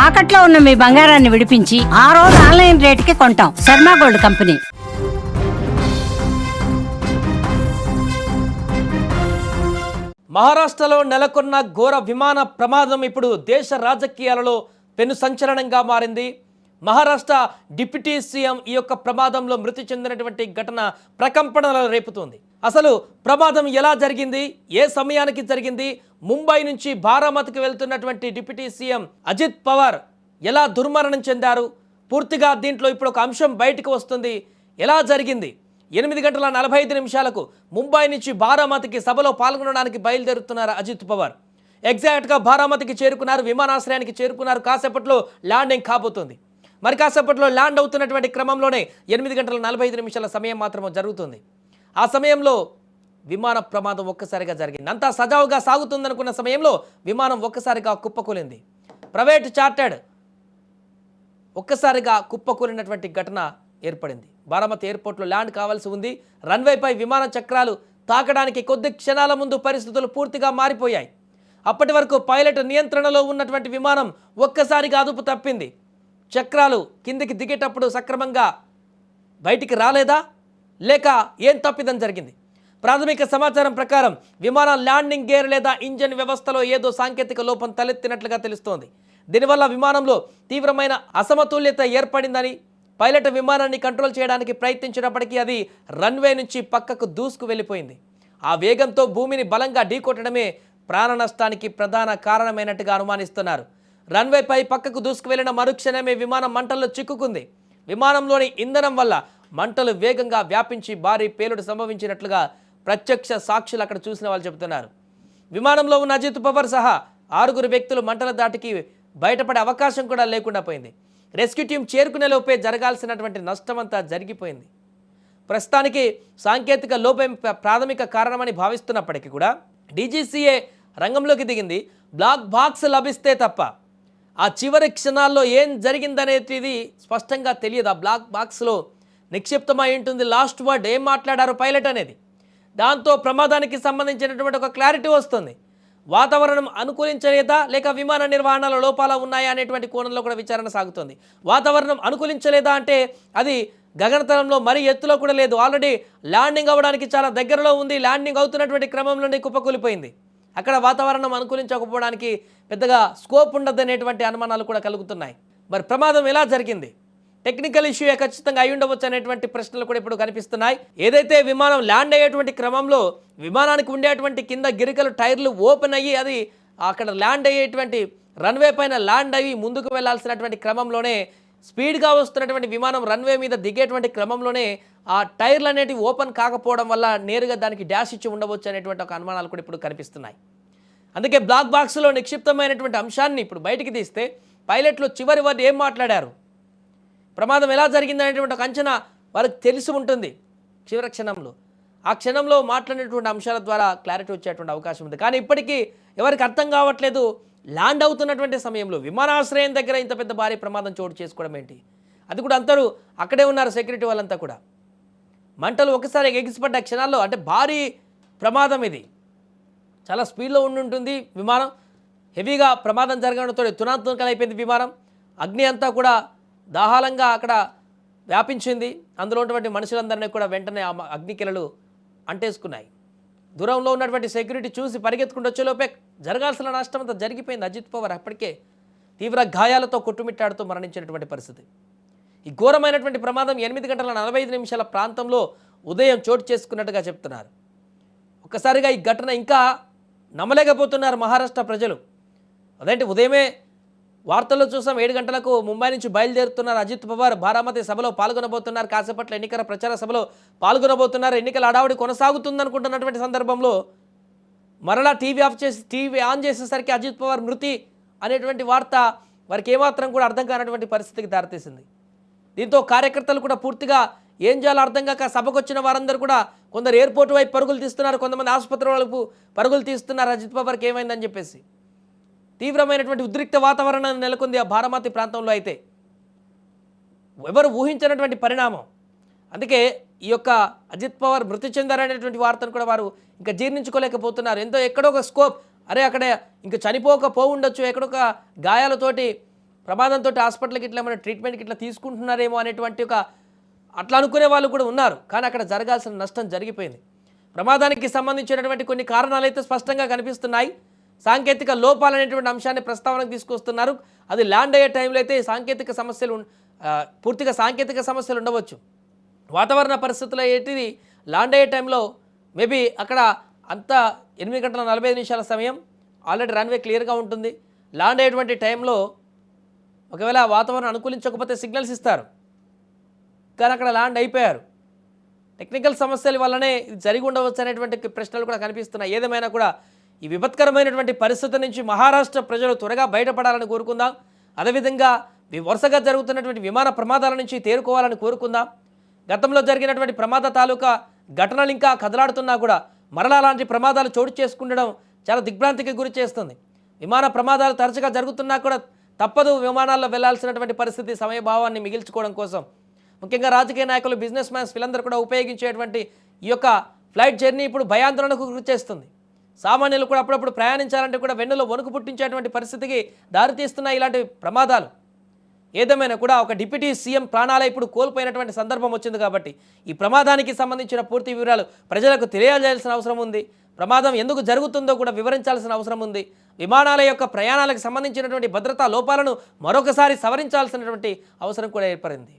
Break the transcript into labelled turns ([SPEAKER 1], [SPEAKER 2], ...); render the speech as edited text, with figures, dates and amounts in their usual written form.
[SPEAKER 1] తాకట్లో ఉన్న మీ బంగారాన్ని విడిపించి ఆ రోజు ఆన్లైన్ రేటుకి కొంటాం. Sharma gold company.
[SPEAKER 2] మహారాష్ట్రలో నెలకొన్న ఘోర విమాన ప్రమాదం ఇప్పుడు దేశ రాజకీయాలలో పెను సంచలనంగా మారింది. మహారాష్ట్ర డిప్యూటీ సీఎం ఈ యొక్క ప్రమాదంలో మృతి చెందినటువంటి ఘటన ప్రకంపనలు రేపుతోంది. అసలు ప్రమాదం ఎలా జరిగింది, ఏ సమయానికి జరిగింది, ముంబై నుంచి బారామతికి వెళ్తున్నటువంటి డిప్యూటీ సీఎం అజిత్ పవార్ ఎలా దుర్మరణం చెందారు, పూర్తిగా దీంట్లో ఇప్పుడు ఒక అంశం బయటకు వస్తుంది. ఎలా జరిగింది? 8:45 ముంబై నుంచి బారామతికి సభలో పాల్గొనడానికి బయలుదేరుతున్నారు అజిత్ పవార్. ఎగ్జాక్ట్గా బారామతికి చేరుకున్నారు, విమానాశ్రయానికి చేరుకున్నారు. కాసేపట్లో ల్యాండింగ్ కాబోతుంది. మరి కాసేపట్లో ల్యాండ్ అవుతున్నటువంటి క్రమంలోనే 8:45 సమయం మాత్రమే జరుగుతుంది. ఆ సమయంలో విమాన ప్రమాదం ఒక్కసారిగా జరిగింది. అంతా సజావుగా సాగుతుందనుకున్న సమయంలో విమానం ఒక్కసారిగా కుప్పకూలింది. ప్రైవేట్ చార్టర్డ్ ఒక్కసారిగా కుప్పకూలినటువంటి ఘటన ఏర్పడింది. బారామతి ఎయిర్పోర్ట్లో ల్యాండ్ కావాల్సి ఉంది. రన్వేపై విమాన చక్రాలు తాకడానికి కొద్ది క్షణాల ముందు పరిస్థితులు పూర్తిగా మారిపోయాయి. అప్పటి వరకు పైలట్ నియంత్రణలో ఉన్నటువంటి విమానం ఒక్కసారిగా అదుపు తప్పింది. చక్రాలు కిందికి దిగేటప్పుడు సక్రమంగా బయటికి రాలేదా, లేక ఏం తప్పిదం జరిగింది? ప్రాథమిక సమాచారం ప్రకారం విమానం ల్యాండింగ్ గేర్ లేదా ఇంజన్ వ్యవస్థలో ఏదో సాంకేతిక లోపం తలెత్తినట్లుగా తెలుస్తోంది. దీనివల్ల విమానంలో తీవ్రమైన అసమతుల్యత ఏర్పడిందని, పైలట్ విమానాన్ని కంట్రోల్ చేయడానికి ప్రయత్నించినప్పటికీ అది రన్వే నుంచి పక్కకు దూసుకు వెళ్ళిపోయింది. ఆ వేగంతో భూమిని బలంగా ఢీకొట్టడమే ప్రాణ నష్టానికి ప్రధాన కారణమైనట్టుగా అనుమానిస్తున్నారు. రన్వేపై పక్కకు దూసుకు వెళ్లిన మరుక్షణమే విమానం మంటల్లో చిక్కుకుంది. విమానంలోని ఇంధనం వల్ల మంటలు వేగంగా వ్యాపించి భారీ పేలుడు సంభవించినట్లుగా ప్రత్యక్ష సాక్షులు అక్కడ చూసిన వాళ్ళు చెబుతున్నారు. విమానంలో ఉన్న అజిత్ పవార్ సహా 6 వ్యక్తులు మంటల దాటికి బయటపడే అవకాశం కూడా లేకుండా పోయింది. రెస్క్యూ టీం చేరుకునే లోపే జరగాల్సినటువంటి నష్టమంతా జరిగిపోయింది. ప్రస్తుతానికి సాంకేతిక లోపం ప్రాథమిక కారణమని భావిస్తున్నప్పటికీ కూడా డీజీసీఏ రంగంలోకి దిగింది. బ్లాక్ బాక్స్ లభిస్తే తప్ప ఆ చివరి క్షణాల్లో ఏం జరిగిందనేది స్పష్టంగా తెలియదు. ఆ బ్లాక్ బాక్స్లో నిక్షిప్తమై ఉంటుంది లాస్ట్ వర్డ్, ఏం మాట్లాడారు పైలట్ అనేది. దాంతో ప్రమాదానికి సంబంధించినటువంటి ఒక క్లారిటీ వస్తుంది. వాతావరణం అనుకూలించలేదా, లేక విమాన నిర్వహణలో లోపాలు ఉన్నాయా అనేటువంటి కోణంలో కూడా విచారణ సాగుతుంది. వాతావరణం అనుకూలించలేదా అంటే అది గగనతలంలో మరీ ఎత్తులో కూడా లేదు. ఆల్రెడీ ల్యాండింగ్ అవ్వడానికి చాలా దగ్గరలో ఉంది. ల్యాండింగ్ అవుతున్నటువంటి క్రమంలోనే కుప్పకూలిపోయింది. అక్కడ వాతావరణం అనుకూలించకపోవడానికి పెద్దగా స్కోప్ ఉండదనేటువంటి అనుమానాలు కూడా కలుగుతున్నాయి. మరి ప్రమాదం ఎలా జరిగింది? టెక్నికల్ ఇష్యూ ఖచ్చితంగా అయి ఉండవచ్చు అనేటువంటి ప్రశ్నలు కూడా ఇప్పుడు కనిపిస్తున్నాయి. ఏదైతే విమానం ల్యాండ్ అయ్యేటువంటి క్రమంలో విమానానికి ఉండేటువంటి కింద గిరికలు టైర్లు ఓపెన్ అయ్యి అది అక్కడ ల్యాండ్ అయ్యేటువంటి రన్వే పైన ల్యాండ్ అయ్యి ముందుకు వెళ్లాల్సినటువంటి క్రమంలోనే స్పీడ్గా వస్తున్నటువంటి విమానం రన్వే మీద దిగేటువంటి క్రమంలోనే ఆ టైర్లు అనేటివి ఓపెన్ కాకపోవడం వల్ల నేరుగా దానికి డాష్ ఇచ్చి ఉండవచ్చు అనేటువంటి ఒక అనుమానాలు కూడా ఇప్పుడు కనిపిస్తున్నాయి. అందుకే బ్లాక్ బాక్స్లో నిక్షిప్తమైనటువంటి అంశాన్ని ఇప్పుడు బయటికి తీస్తే పైలట్లు చివరి వద్ద ఏం మాట్లాడారు, ప్రమాదం ఎలా జరిగింది అనేటువంటి ఒక అంచనా వారికి తెలిసి ఉంటుంది. చివరి క్షణంలో ఆ క్షణంలో మాట్లాడినటువంటి అంశాల ద్వారా క్లారిటీ వచ్చేటువంటి అవకాశం ఉంది. కానీ ఇప్పటికీ ఎవరికి అర్థం కావట్లేదు, ల్యాండ్ అవుతున్నటువంటి సమయంలో విమానాశ్రయం దగ్గర ఇంత పెద్ద భారీ ప్రమాదం చోటు చేసుకోవడం ఏంటి? అది కూడా అందరూ అక్కడే ఉన్నారు, సెక్యూరిటీ వాళ్ళంతా కూడా. మంటలు ఒకసారి ఎగిసిపడ్డ క్షణాల్లో, అంటే భారీ ప్రమాదం ఇది. చాలా స్పీడ్లో ఉంటుంది విమానం. హెవీగా ప్రమాదం జరగడంతో తునాతునకలు అయిపోయింది విమానం. అగ్ని అంతా కూడా దాహాలంగా అక్కడ వ్యాపించింది. అందులో ఉన్నటువంటి మనుషులందరినీ కూడా వెంటనే ఆ అగ్నికిలలు అంటేసుకున్నాయి. దూరంలో ఉన్నటువంటి సెక్యూరిటీ చూసి పరిగెత్తుకుంటూ వచ్చేలోపే జరగాల్సిన నష్టం అంతా జరిగిపోయింది. అజిత్ పవార్ అప్పటికే తీవ్ర గాయాలతో కొట్టుమిట్టాడుతూ మరణించినటువంటి పరిస్థితి. ఈ ఘోరమైనటువంటి ప్రమాదం 8:45 ప్రాంతంలో ఉదయం చోటు చేసుకున్నట్టుగా చెప్తున్నారు. ఒక్కసారిగా ఈ ఘటన ఇంకా నమ్మలేకపోతున్నారు మహారాష్ట్ర ప్రజలు. అదేంటి, ఉదయమే వార్తల్లో చూసాం 7 గంటలకు ముంబై నుంచి బయలుదేరుతున్నారు అజిత్ పవార్. బారామతి సభలో పాల్గొనబోతున్నారు. కాసేపట్ల ఎన్నికల ప్రచార సభలో పాల్గొనబోతున్నారు. ఎన్నికల హడావుడి కొనసాగుతుందనుకుంటున్నటువంటి సందర్భంలో మరలా టీవీ ఆన్ చేసేసరికి అజిత్ పవార్ మృతి అనేటువంటి వార్త వారికి ఏమాత్రం కూడా అర్థం కానటువంటి పరిస్థితికి దారితీసింది. దీంతో కార్యకర్తలు కూడా పూర్తిగా ఏం చేయాలో అర్థం కాక సభకు వచ్చిన వారందరూ కూడా కొందరు ఎయిర్పోర్ట్ వైపు పరుగులు తీస్తున్నారు, కొంతమంది ఆసుపత్రి వైపు పరుగులు తీస్తున్నారు. అజిత్ పవార్కి ఏమైందని చెప్పేసి తీవ్రమైనటువంటి ఉద్రిక్త వాతావరణం నెలకొంది ఆ బారామతి ప్రాంతంలో. అయితే ఎవరు ఊహించినటువంటి పరిణామం. అందుకే ఈ యొక్క అజిత్ పవార్ మృతి చెందారనేటువంటి వార్తను కూడా వారు ఇంకా జీర్ణించుకోలేకపోతున్నారు. ఎక్కడో ఒక స్కోప్, అరే అక్కడ ఇంకా చనిపోకపో ఉండొచ్చు, ఎక్కడొక గాయాలతోటి ప్రమాదంతో హాస్పిటల్కి ఇట్లా ఏమైనా ట్రీట్మెంట్కి ఇట్లా తీసుకుంటున్నారేమో అనేటువంటి ఒక అట్లా అనుకునే వాళ్ళు కూడా ఉన్నారు. కానీ అక్కడ జరగాల్సిన నష్టం జరిగిపోయింది. ప్రమాదానికి సంబంధించినటువంటి కొన్ని కారణాలు అయితే స్పష్టంగా కనిపిస్తున్నాయి. సాంకేతిక లోపాలు అనేటువంటి అంశాన్ని ప్రస్తావనకు తీసుకొస్తున్నారు. అది ల్యాండ్ అయ్యే టైంలో అయితే సాంకేతిక సమస్యలు పూర్తిగా సాంకేతిక సమస్యలు ఉండవచ్చు. వాతావరణ పరిస్థితులు ఏంటిది ల్యాండ్ అయ్యే టైంలో మేబీ అక్కడ అంతా 8 గంటల 45 నిమిషాల సమయం, ఆల్రెడీ రన్వే క్లియర్గా ఉంటుంది. ల్యాండ్ అయ్యేటువంటి టైంలో ఒకవేళ వాతావరణం అనుకూలించకపోతే సిగ్నల్స్ ఇస్తారు, కానీ అక్కడ ల్యాండ్ అయిపోయారు. టెక్నికల్ సమస్యల వల్లనే ఇది జరిగి ఉండవచ్చు అనేటువంటి ప్రశ్నలు కూడా కనిపిస్తున్నాయి. ఏదేమైనా కూడా ఈ విపత్కరమైనటువంటి పరిస్థితి నుంచి మహారాష్ట్ర ప్రజలు త్వరగా బయటపడాలని కోరుకుందాం. అదేవిధంగా వరుసగా జరుగుతున్నటువంటి విమాన ప్రమాదాల నుంచి తేరుకోవాలని కోరుకుందాం. గతంలో జరిగినటువంటి ప్రమాద తాలూకా ఘటనలు ఇంకా కదలాడుతున్నా కూడా మరలా అలాంటి ప్రమాదాలు చోటు చేసుకుండడం చాలా దిగ్భ్రాంతికి గురి చేస్తుంది. విమాన ప్రమాదాలు తరచుగా జరుగుతున్నా కూడా తప్పదు విమానాల్లో వెళ్లాల్సినటువంటి పరిస్థితి సమయభావాన్ని మిగిల్చుకోవడం కోసం. ముఖ్యంగా రాజకీయ నాయకులు, బిజినెస్ మ్యాన్స్ వీళ్ళందరూ కూడా ఉపయోగించేటువంటి ఈ యొక్క ఫ్లైట్ జర్నీ ఇప్పుడు భయాందోళనకు గురి చేస్తుంది. సామాన్యులు కూడా అప్పుడప్పుడు ప్రయాణించాలంటే కూడా వెన్నులో వణుకు పుట్టించేటువంటి పరిస్థితికి దారితీస్తున్నాయి ఇలాంటి ప్రమాదాలు. ఏదేమైనా కూడా ఒక డిప్యూటీ సీఎం ప్రాణాలే ఇప్పుడు కోల్పోయినటువంటి సందర్భం వచ్చింది కాబట్టి ఈ ప్రమాదానికి సంబంధించిన పూర్తి వివరాలు ప్రజలకు తెలియజేయాల్సిన అవసరం ఉంది. ప్రమాదం ఎందుకు జరుగుతుందో కూడా వివరించాల్సిన అవసరం ఉంది. విమానాల యొక్క ప్రయాణాలకు సంబంధించినటువంటి భద్రతా లోపాలను మరొకసారి సవరించాల్సినటువంటి అవసరం కూడా ఏర్పడింది.